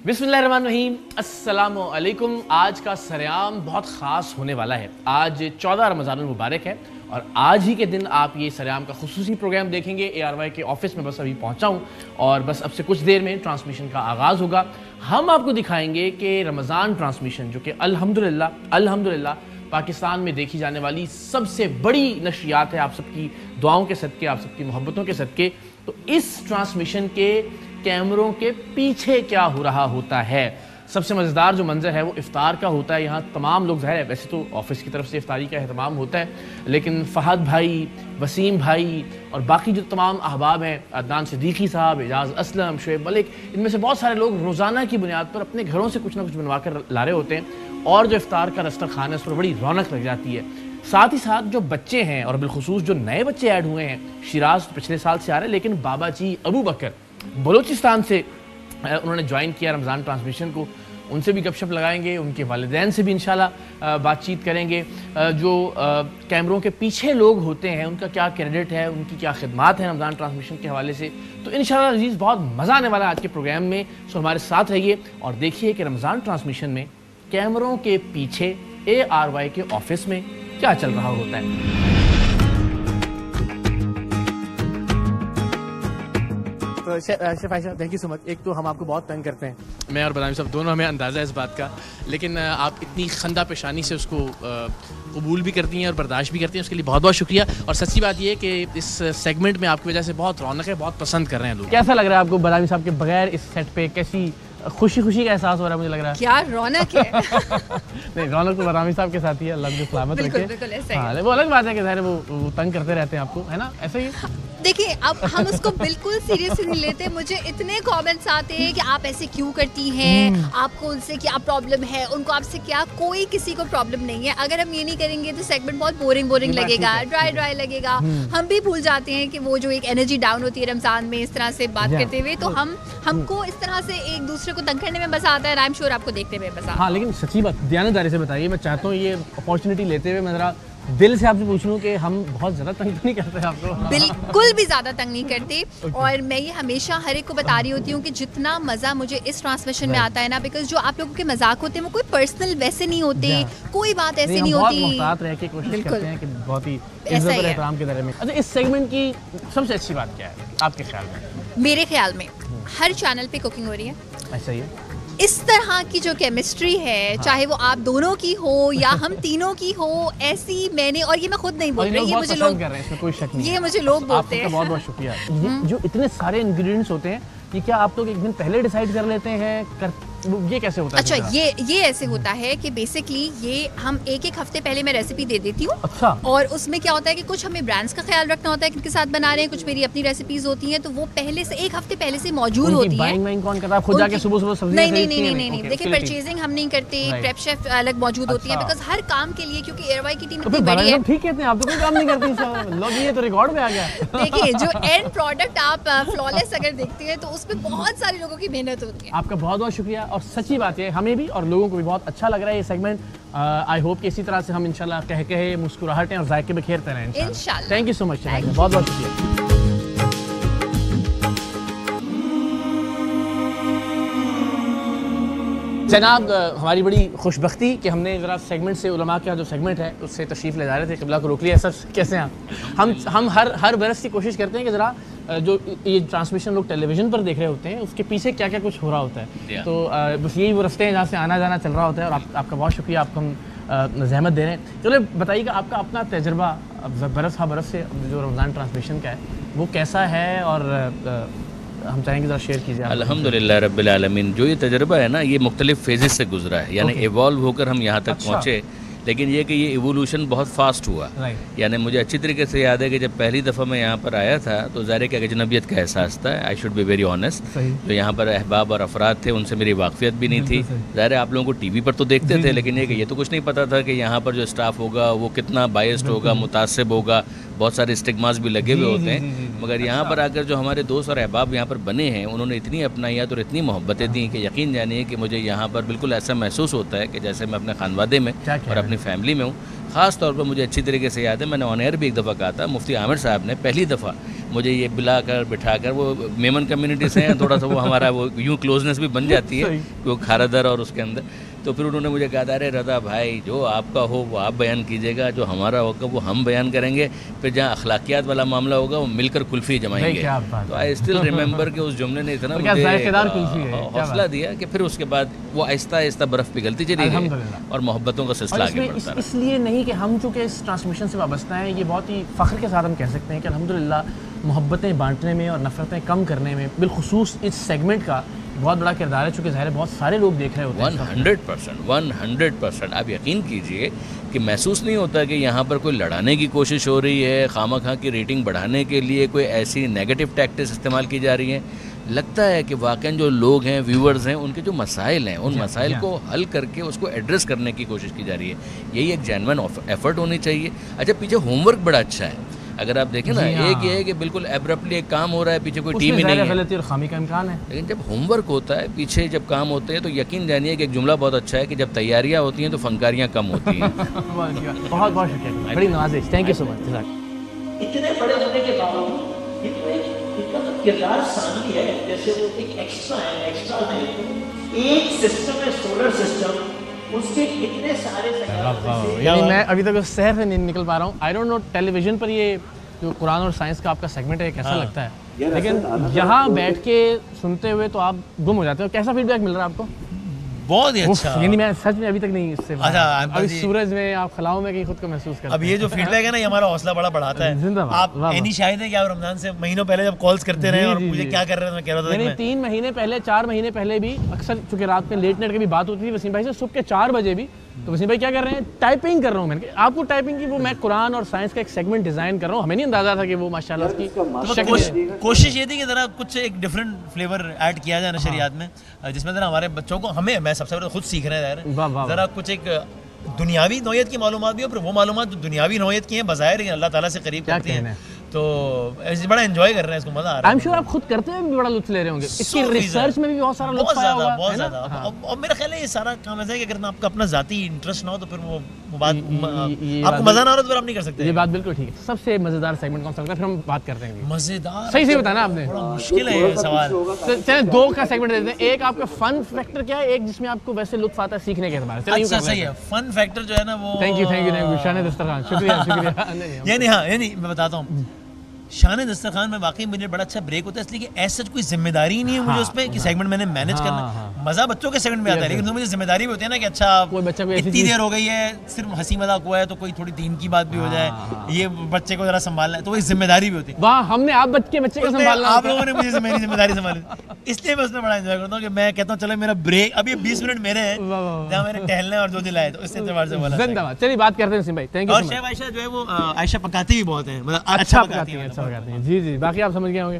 बिस्मिल्लाहिर्रहमानिर्रहीम, अस्सलामु अलैकुम। आज का सरेआम बहुत ख़ास होने वाला है। आज 14 रमज़ानुल मुबारक है और आज ही के दिन आप ये सरेआम का खुसूसी प्रोग्राम देखेंगे। ARY के ऑफिस में बस अभी पहुंचा हूं और बस अब से कुछ देर में ट्रांसमिशन का आगाज़ होगा। हम आपको दिखाएंगे कि रमज़ान ट्रांसमिशन, जो कि अल्हम्दुलिल्लाह पाकिस्तान में देखी जाने वाली सबसे बड़ी नशरियात है, आप सबकी दुआओं के सदके, आप सबकी मोहब्बतों के सदके। तो इस ट्रांसमिशन के कैमरों के पीछे क्या हो रहा होता है, सबसे मज़ेदार जो मंजर है वो इफ्तार का होता है। यहाँ तमाम लोग, ज़ाहिर है वैसे तो ऑफिस की तरफ से इफ्तारी का एहतमाम होता है, लेकिन फ़हद भाई, वसीम भाई और बाकी जो तमाम अहबाब हैं, अदनान सिद्दीकी साहब, एजाज़ असलम, शुएब मलिक, इनमें से बहुत सारे लोग रोज़ाना की बुनियाद पर अपने घरों से कुछ ना कुछ बनवा कर ला रहे होते हैं और जो इफ्तार का दस्तरखान है उस पर बड़ी रौनक लग जाती है। साथ ही साथ जो बच्चे हैं और बिलखुसूस जो नए बच्चे ऐड हुए हैं, शिराज पिछले साल से आ रहे हैं, लेकिन बाबा जी अबू बकर बलूचिस्तान से उन्होंने ज्वाइन किया रमज़ान ट्रांसमिशन को। उनसे भी गपशप लगाएंगे, उनके वालिदैन से भी इंशाल्लाह बातचीत करेंगे। जो कैमरों के पीछे लोग होते हैं उनका क्या क्रेडिट है, उनकी क्या खिदमात है रमज़ान ट्रांसमिशन के हवाले से। तो इंशाल्लाह अज़ीज़ बहुत मज़ा आने वाला है आज के प्रोग्राम में। सो हमारे साथ रहिए और देखिए कि रमज़ान ट्रांसमिशन में कैमरों के पीछे ARY के ऑफिस में क्या चल रहा होता है। तो chef Ayesha, thank you so much. एक तो हम आपको बहुत तंग करते हैं, मैं और बदामी साहब दोनों, हमें अंदाज़ा है इस बात का, लेकिन आप इतनी खंदा पेशानी से उसको कबूल भी करती हैं और बर्दाश्त भी करती हैं, उसके लिए बहुत बहुत शुक्रिया। और सच्ची बात ये है कि इस सेगमेंट में आपकी वजह से बहुत रौनक है, बहुत पसंद कर रहे हैं लोग। कैसा लग रहा है आपको बदामी साहब के बगैर इस सेट पे? कैसी खुशी का एहसास हो रहा है? मुझे लग रहा है क्या रौनक है। नहीं, रौनक तो बदामी साहब के साथ ही है, अल्लाह को सलामत रखे। हाँ, वो अलग बात है कि ज़ाहिर वो तंग करते रहते हैं आपको, है ना, ऐसा ही। देखिए, अब हम उसको बिल्कुल सीरियसली नहीं लेते। मुझे इतने कमेंट्स आते हैं कि आप ऐसे क्यों करती हैं, आपको उनसे क्या प्रॉब्लम है, उनको आपसे क्या। कोई किसी को प्रॉब्लम नहीं है। अगर हम ये नहीं करेंगे तो सेगमेंट बहुत बोरिंग लगेगा, ड्राई लगेगा। हम भी भूल जाते हैं कि वो जो एक एनर्जी डाउन होती है रमजान में इस तरह से बात करते हुए, तो हमको इस तरह से एक दूसरे को तंग करने में मजा आता है। आई एम श्योर आपको देखने में मजा। हाँ, लेकिन सच्ची बात दयानतदारी से बताइए, मैं चाहता हूँ ये अपॉर्चुनिटी लेते हुए मैं ज़रा दिल से आपसे पूछ लूं कि हम बहुत ज़्यादा तंग नहीं करते आपको? बिल्कुल भी ज़्यादा तंग नहीं करते। और मैं ये हमेशा हर एक को बता रही होती हूँ कि जितना मज़ा मुझे इस ट्रांसमिशन में आता है ना, बिकॉज जो आप लोगों के मजाक होते हैं वो कोई पर्सनल वैसे नहीं होते, कोई बात ऐसी नहीं होती। बहुत रह के कोशिश करते हैं कि बहुत ही इज्जत और एहतराम के दायरे में। अच्छा, इस सेगमेंट की सबसे अच्छी बात क्या है आपके ख्याल में? मेरे ख्याल में हर चैनल पे कुकिंग हो रही है। ऐसा ही है। इस तरह की जो केमिस्ट्री है, चाहे वो आप दोनों की हो या हम तीनों की हो, ऐसी मैंने, और ये मैं खुद नहीं बोल रही, ये मुझे लोग कर रहे हैं, इसमें कोई शक नहीं, ये मुझे लोग बोलते हैं। बहुत बहुत शुक्रिया। जो इतने सारे इंग्रेडिएंट्स होते हैं, ये क्या आप लोग एक दिन पहले डिसाइड कर लेते हैं? ये कैसे होता है? अच्छा, ये ऐसे होता है कि बेसिकली ये हम एक हफ्ते पहले मैं रेसिपी दे देती हूँ। अच्छा। और उसमें क्या होता है कि कुछ हमें ब्रांड्स का ख्याल रखना होता है, किनके साथ बना रहे हैं, कुछ मेरी अपनी रेसिपीज होती हैं, तो वो पहले से एक हफ्ते पहले से मौजूद होती है। कौन करता है? खुद जाके सुबह सब्जियां नहीं। देखिए, परचेजिंग हम नहीं करते, प्रेप शेफ अलग मौजूद होती है, बिकॉज हर काम के लिए, क्योंकि ARY की टीम इतनी बड़ी है। ठीक कहते हैं आप, तो कोई काम नहीं करती लोग, ये तो रिकॉर्ड में आ गया। देखिए, जो एंड प्रोडक्ट आप फ्लॉलेस अगर देखते हैं तो उसमें बहुत सारे लोगों की मेहनत होती है। आपका बहुत बहुत शुक्रिया। और सच्ची बात है, हमें भी और लोगों को भी बहुत अच्छा लग रहा है ये सेगमेंट। आई होप कि इसी तरह से हम इंशाल्लाह कह मुस्कुराहटें और जायके बिखेरते रहें इंशाल्लाह। थैंक यू सो मच, बहुत बहुत शुक्रिया। जनाब, हमारी बड़ी खुशबख्ती कि हमने ज़रा सेगमेंट से, उलमा का जो सेगमेंट है उससे तशरीफ़ ले जा रहे थे, क़िबला को रोक लिया। सर कैसे हैं हम हर बरस की कोशिश करते हैं कि ज़रा जो ये ट्रांसमिशन लोग टेलीविज़न पर देख रहे होते हैं उसके पीछे क्या क्या कुछ हो रहा होता है। तो बस यही वो रास्ते हैं जहाँ से आना जाना चल रहा होता है। और आपका बहुत शुक्रिया, आपको हम ज़हमत दे रहे हैं। चलो बताइएगा, आपका अपना तजर्बा बरस से जो रमज़ान ट्रांसमिशन का है वो कैसा है, और हम चाहेंगे ज़रा शेयर कीजिए। अल्हम्दुलिल्लाह रब्बिल आलमीन, जो ये तजर्बा है ना, ये मुख्तलिफ फेजेस से गुजरा है, यानी इवॉल्व होकर हम यहाँ तक पहुँचे। लेकिन ये कि ये इवोल्यूशन बहुत फास्ट हुआ। यानी मुझे अच्छी तरीके से याद है कि जब पहली दफ़ा मैं यहाँ पर आया था तो ज़ाहिर है कि अजनबियत का एहसास था। I should be very honest. जो यहाँ पर अहबाब और अफराद थे उनसे मेरी वाकफियत भी नहीं थी। ज़ाहिर है आप लोगों को टीवी पर तो देखते थे, लेकिन ये तो कुछ नहीं पता था कि यहाँ पर जो स्टाफ होगा वो कितना बायस्ड होगा, मुतासिब होगा। बहुत सारे स्टिग्मास भी लगे हुए होते हैं। मगर यहाँ पर आकर जो हमारे दोस्त और अहबाब यहाँ पर बने हैं, उन्होंने इतनी अपनाइयात और इतनी मोहब्बतें दी कि यकीन जानिए कि मुझे यहाँ पर बिल्कुल ऐसा महसूस होता है कि जैसे मैं अपने खानवादे में और अपनी फैमिली में हूँ। ख़ास तौर पर मुझे अच्छी तरीके से याद है, मैंने ऑन एयर भी एक दफ़ा कहा था, मुफ्ती आमिर साहब ने पहली दफ़ा मुझे ये बुलाकर बिठाकर, वो मेमन कम्युनिटी से हैं, थोड़ा सा वो हमारा वो यूँ क्लोजनेस भी बन जाती है वो खारादर और उसके अंदर। तो फिर उन्होंने मुझे कहा, अरे रज़ा भाई जो आपका हो वो आप बयान कीजिएगा, जो हमारा होगा वो हम बयान करेंगे, फिर जहाँ अखलाकियात वाला मामला होगा वो मिलकर कुल्फ़ी जमाएंगे। तो आई स्टिल रिमेंबर कि उस जुमले ने इतना मुझे हौसला दिया कि फिर उसके बाद वो आहिस्ता आहिस्ता बर्फ़ पिघलती चली गई और मोहब्बतों का सिलसिला आगे बढ़ता रहा। इसलिए नहीं कि हम चूँकि इस ट्रांसमिशन से वाबस्ता हैं, ये बहुत ही फ़ख्र के साथ हम कह सकते हैं कि अल्हम्दुलिल्लाह मोहब्बतें बांटने में और नफ़रतें कम करने में बिलखुसूस इस सेगमेंट का बहुत बड़ा किरदार है, चूँकि ज़ाहिर है बहुत सारे लोग देख रहे होते हैं। 100% आप यकीन कीजिए कि महसूस नहीं होता कि यहाँ पर कोई लड़ाने की कोशिश हो रही है, खामखा की रेटिंग बढ़ाने के लिए कोई ऐसी नेगेटिव टैक्टिक्स इस्तेमाल की जा रही हैं। लगता है कि वाकई जो लोग हैं, व्यूअर्स हैं, उनके जो मसाइल हैं उन मसाइल को हल करके उसको एड्रेस करने की कोशिश की जा रही है। यही एक जेन्युइन एफर्ट होनी चाहिए। अच्छा, पीछे होमवर्क बड़ा अच्छा है, अगर आप देखें ना, एक ये है कि बिल्कुल एब्रप्टली एक काम हो रहा है, पीछे कोई टीम ही नहीं है, गलती और खामी का इम्कान है। लेकिन जब होमवर्क होता है, पीछे जब काम होते हैं, तो यकीन जानिए कि एक जुमला बहुत अच्छा है कि जब तैयारियां होती हैं तो फनकारियां कम होती हैं। बहुत बहुत शुक्रिया, बड़ी नवाजिश, थैंक यू सो मच। इतने बड़े होने के बावजूद ये तो इनका तो किरदार सामने है, जैसे वो एक एक्स्ट्रा है, एक्स्ट्रा नहीं, एक सिस्टम है सोलर सिस्टम, उसके इतने सारे यानी मैं अभी तक उस शहर से नहीं निकल पा रहा हूँ। आई डोंट नो टेलीविजन पर ये जो कुरान और साइंस का आपका सेगमेंट है कैसा लगता है, लेकिन यहाँ बैठ के सुनते हुए तो आप गुम हो जाते हो। कैसा फीडबैक मिल रहा है आपको? बहुत ही अच्छा। यानी मैं सच में अभी तक नहीं इससे अच्छा, अभी सूरज में आप खलाओं में कहीं खुद को महसूस करते हैं। अब ये जो फीडबैक है ना, ये हमारा हौसला बड़ा बढ़ाता है। आप एनी शायद है कि आप रमजान से महीनों पहले जब कॉल्स करते रहे और मुझे क्या कर रहे थे, मैं कह रहा था नहीं, 3 महीने पहले, 4 महीने पहले भी अक्सर चूंकि रात में लेट नाइट की भी बात होती थी वसीम भाई से, सुबह के 4 बजे भी, तो वसीम भाई क्या कर रहे हैं, टाइपिंग कर रहा हूँ मैंने। आपको टाइपिंग की वो मैं कुरान और साइंस का एक सेगमेंट डिजाइन कर रहा हूँ, हमें नहीं अंदाजा था कि वो माशाल्लाह की कोशिश ये थी कि जरा कुछ एक डिफरेंट फ्लेवर ऐड किया जाए नशरियात में, जिसमें जरा हमारे बच्चों को, हमें, मैं सबसे पहले खुद सीख रहे हैं, जरा कुछ एक दुनियावी नौयत की मालूमात भी हो, फिर वो मालूमात जो दुनियावी नौयत की हैं बज़ाहिर अल्लाह ताला से करीब करती हैं, तो ऐसे बड़ा एंजॉय कर रहे हैं, इसको मजा आ रहा है। आई एम श्योर आप खुद करते हुए भी बड़ा लुत्फ ले रहे होंगे, इसकी रिसर्च में भी बहुत सारा लुत्फ आया होगा, बहुत ज़्यादा। और मेरा ख्याल है ये सारा काम ऐसा है कि अगर आपका अपना जाती इंटरेस्ट ना हो तो फिर वो बात आपको मजा ना आ रहा तो फिर आप नहीं कर सकते। ये बात बिल्कुल ठीक है। सबसे मजेदार सेगमेंट कौन सा लगता है, फिर हम बात करते हैं। मजेदार सही से बताना आपने, बड़ा मुश्किल है ये सवाल। चलिए 2 का सेगमेंट देते हैं। एक आपका फन फैक्टर क्या है, एक जिसमें आपको वैसे लुत्फ आता है सीखने के एतबार से। अच्छा, सही है। फन फैक्टर जो है ना वो, थैंक यू शान दस्तरखान, शुक्रिया। यानी मैं बताता हूँ, शान दस्तरखान में वाकई मुझे बड़ा अच्छा ब्रेक होता है, इसलिए कि ऐसा कोई जिम्मेदारी नहीं है मुझे उस पर कि सेगमेंट मैंने मैनेज करना। मजा बच्चों के सेगमेंट में आता है, लेकिन मुझे जिम्मेदारी भी होती है ना कि अच्छा इतनी देर हो गई है, सिर्फ हंसी मजाक हुआ है तो कोई थोड़ी दीन की बात भी हो जाए, ये बच्चे को जरा संभालना है, तो वो जिम्मेदारी भी होती है। वाह, हमने आप बच्चे को संभालना, आप लोगों ने मुझे मेरी जिम्मेदारी संभाली, इसलिए मैं उसमें बड़ा एंजॉय करता हूँ कि मैं कहता हूँ चलो मेरा ब्रेक, अब ये 20 मिनट मेरे हैं जहाँ मैंने टहलना और जो दिलाए, तो इस एतबार से बोला। धन्यवाद। चलिए बात करते हैं वसीम भाई, थैंक यू। और शेफ आयशा जो है वो आयशा पकाती भी बहुत है, मतलब अच्छा पकाती है। जी, बाकी आप समझ गए होंगे।